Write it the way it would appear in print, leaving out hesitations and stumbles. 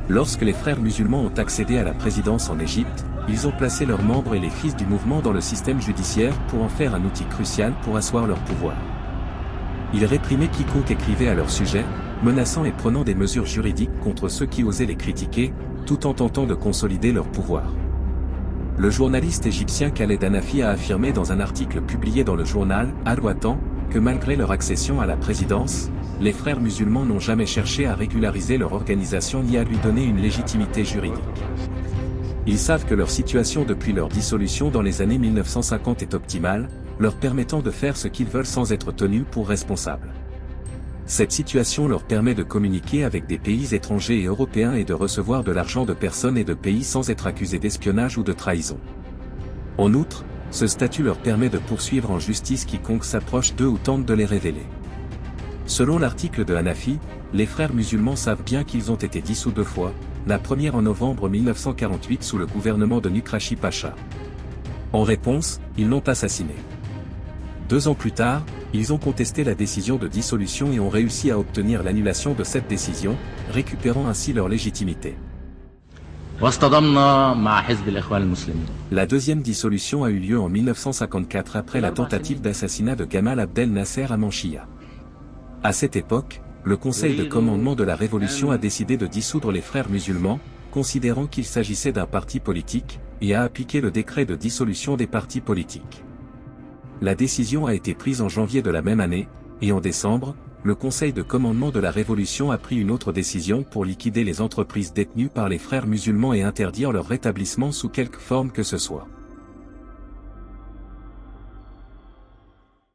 Lorsque les frères musulmans ont accédé à la présidence en Égypte, ils ont placé leurs membres et les fils du mouvement dans le système judiciaire pour en faire un outil crucial pour asseoir leur pouvoir. Ils réprimaient quiconque écrivait à leur sujet, menaçant et prenant des mesures juridiques contre ceux qui osaient les critiquer, tout en tentant de consolider leur pouvoir. Le journaliste égyptien Khaled Hanafi a affirmé dans un article publié dans le journal Al-Watan que malgré leur accession à la présidence, les frères musulmans n'ont jamais cherché à régulariser leur organisation ni à lui donner une légitimité juridique. Ils savent que leur situation depuis leur dissolution dans les années 1950 est optimale, leur permettant de faire ce qu'ils veulent sans être tenus pour responsables. Cette situation leur permet de communiquer avec des pays étrangers et européens et de recevoir de l'argent de personnes et de pays sans être accusés d'espionnage ou de trahison. En outre, ce statut leur permet de poursuivre en justice quiconque s'approche d'eux ou tente de les révéler. Selon l'article de Hanafi, les frères musulmans savent bien qu'ils ont été dissous 2 fois, la première en novembre 1948 sous le gouvernement de Nukrashi Pacha. En réponse, ils l'ont assassiné. 2 ans plus tard, ils ont contesté la décision de dissolution et ont réussi à obtenir l'annulation de cette décision, récupérant ainsi leur légitimité. La deuxième dissolution a eu lieu en 1954 après la tentative d'assassinat de Gamal Abdel Nasser à Manchia. À cette époque, le Conseil de commandement de la Révolution a décidé de dissoudre les frères musulmans, considérant qu'il s'agissait d'un parti politique, et a appliqué le décret de dissolution des partis politiques. La décision a été prise en janvier de la même année, et en décembre, le Conseil de commandement de la Révolution a pris une autre décision pour liquider les entreprises détenues par les frères musulmans et interdire leur rétablissement sous quelque forme que ce soit.